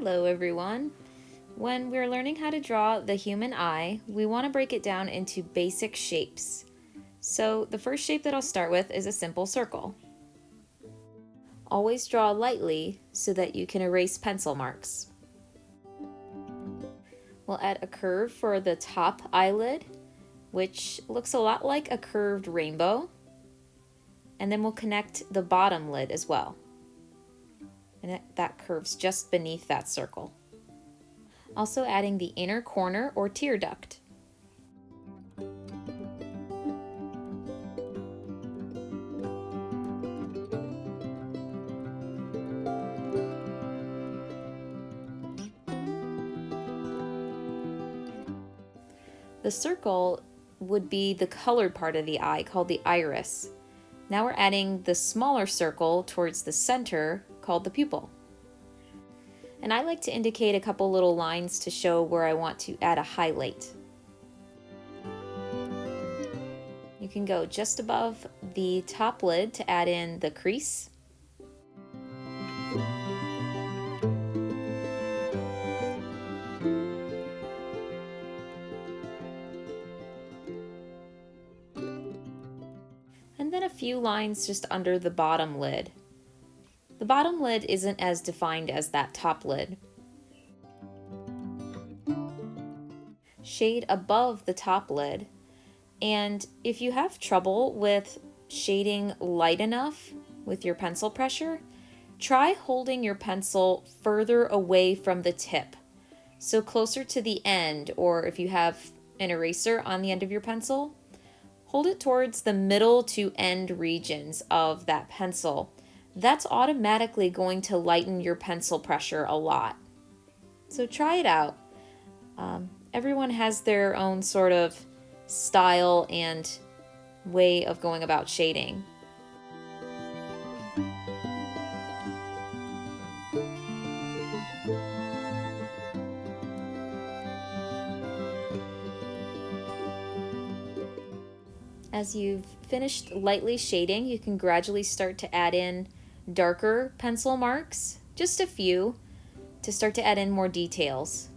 Hello everyone! When we're learning how to draw the human eye, we want to break it down into basic shapes. So the first shape that I'll start with is a simple circle. Always draw lightly so that you can erase pencil marks. We'll add a curve for the top eyelid, which looks a lot like a curved rainbow. And then we'll connect the bottom lid as well. And that curves just beneath that circle. Also adding the inner corner or tear duct. The circle would be the colored part of the eye called the iris. Now we're adding the smaller circle towards the center called the pupil. And I like to indicate a couple little lines to show where I want to add a highlight. You can go just above the top lid to add in the crease. And then a few lines just under the bottom lid. The bottom lid isn't as defined as that top lid. Shade above the top lid. And if you have trouble with shading light enough with your pencil pressure, try holding your pencil further away from the tip. So closer to the end, or if you have an eraser on the end of your pencil, hold it towards the middle to end regions of that pencil. That's automatically going to lighten your pencil pressure a lot. So try it out. Everyone has their own sort of style and way of going about shading. As you've finished lightly shading, you can gradually start to add in darker pencil marks, just a few, to start to add in more details.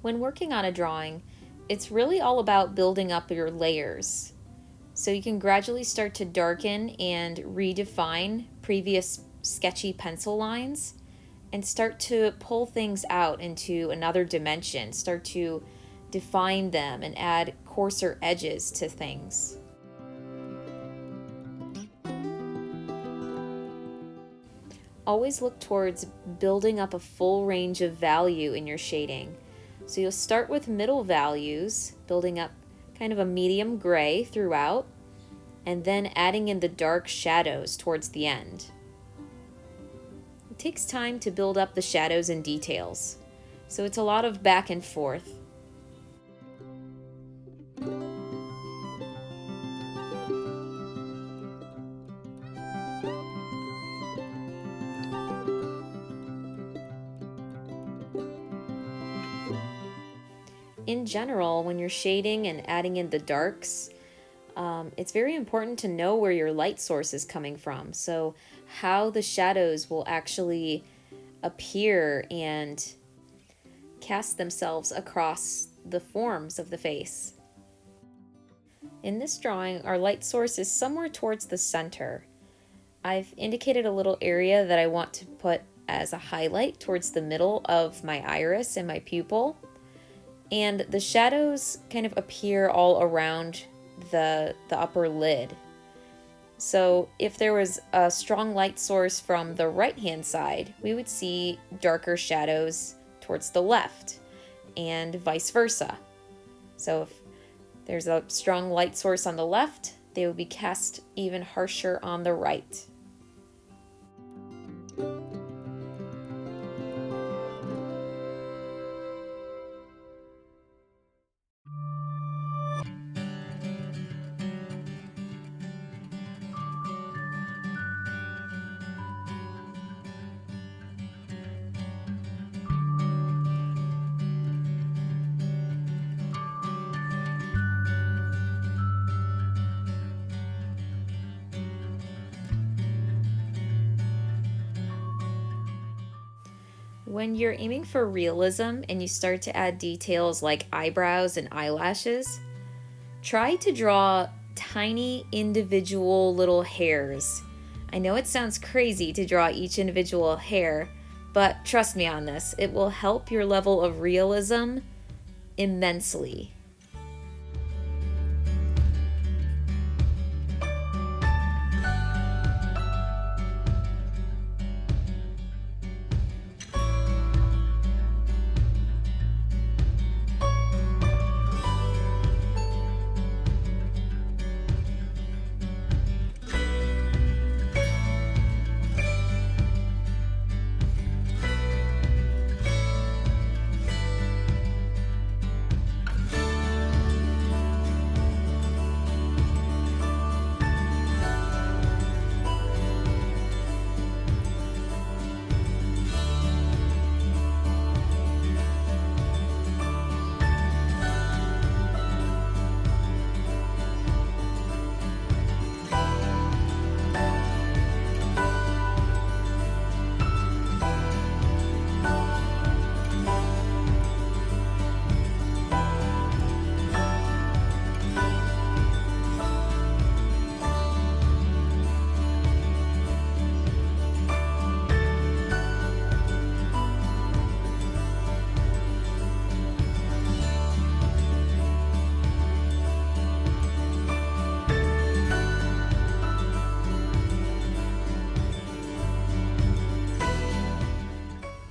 When working on a drawing, it's really all about building up your layers. So you can gradually start to darken and redefine previous sketchy pencil lines and start to pull things out into another dimension, start to define them and add coarser edges to things. Always look towards building up a full range of value in your shading. So you'll start with middle values, building up kind of a medium gray throughout, and then adding in the dark shadows towards the end. It takes time to build up the shadows and details, so it's a lot of back and forth. In general, when you're shading and adding in the darks, it's very important to know where your light source is coming from. So how the shadows will actually appear and cast themselves across the forms of the face. In this drawing, our light source is somewhere towards the center. I've indicated a little area that I want to put as a highlight towards the middle of my iris and my pupil. And the shadows kind of appear all around the upper lid. So if there was a strong light source from the right-hand side, we would see darker shadows towards the left, and vice versa. So if there's a strong light source on the left, they would be cast even harsher on the right. When you're aiming for realism and you start to add details like eyebrows and eyelashes, try to draw tiny individual little hairs. I know it sounds crazy to draw each individual hair, but trust me on this, it will help your level of realism immensely.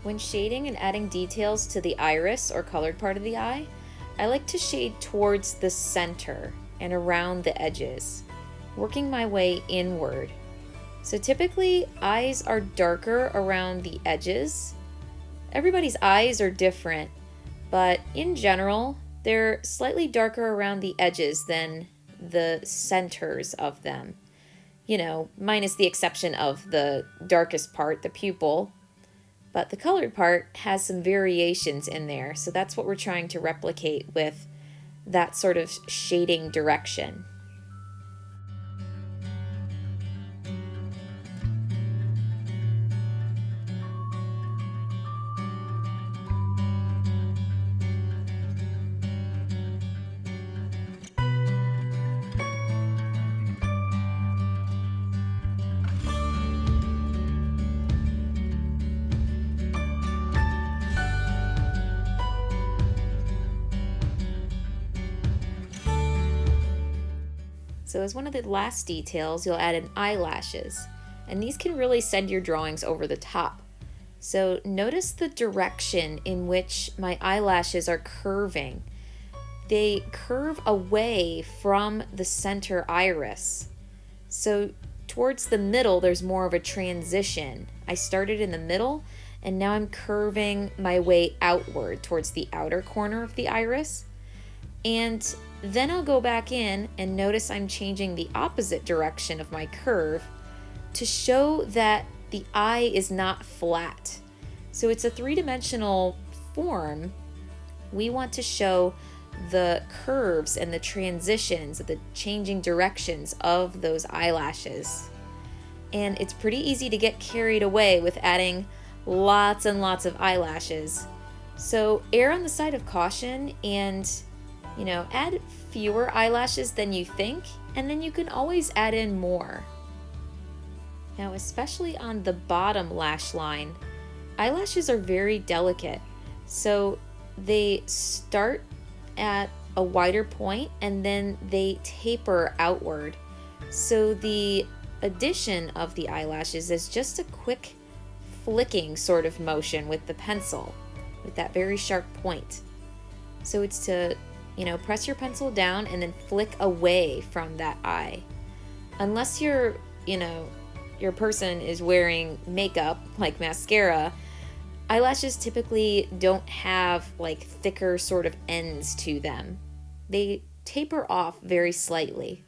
When shading and adding details to the iris or colored part of the eye, I like to shade towards the center and around the edges, working my way inward. So typically, eyes are darker around the edges. Everybody's eyes are different, but in general, they're slightly darker around the edges than the centers of them. Minus the exception of the darkest part, the pupil. But the colored part has some variations in there, so that's what we're trying to replicate with that sort of shading direction. So as one of the last details, you'll add in eyelashes, and these can really send your drawings over the top. So notice the direction in which my eyelashes are curving. They curve away from the center iris. So towards the middle, there's more of a transition. I started in the middle, and now I'm curving my way outward towards the outer corner of the iris. And then I'll go back in and notice I'm changing the opposite direction of my curve to show that the eye is not flat. So it's a three-dimensional form. We want to show the curves and the transitions, the changing directions of those eyelashes. And it's pretty easy to get carried away with adding lots and lots of eyelashes. So err on the side of caution and add fewer eyelashes than you think, and then you can always add in more. Now, especially on the bottom lash line, eyelashes are very delicate. So they start at a wider point and then they taper outward. So the addition of the eyelashes is just a quick flicking sort of motion with the pencil, with that very sharp point. So it's to press your pencil down and then flick away from that eye. Unless your person is wearing makeup like mascara, eyelashes typically don't have like thicker sort of ends to them. They taper off very slightly.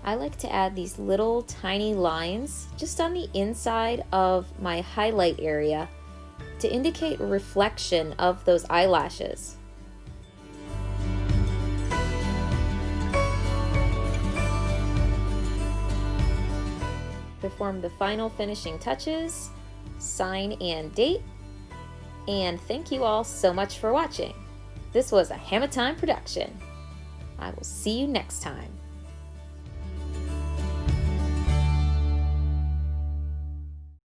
I like to add these little tiny lines just on the inside of my highlight area to indicate a reflection of those eyelashes. Perform the final finishing touches, sign and date, and thank you all so much for watching. This was a Hammer Time production. I will see you next time.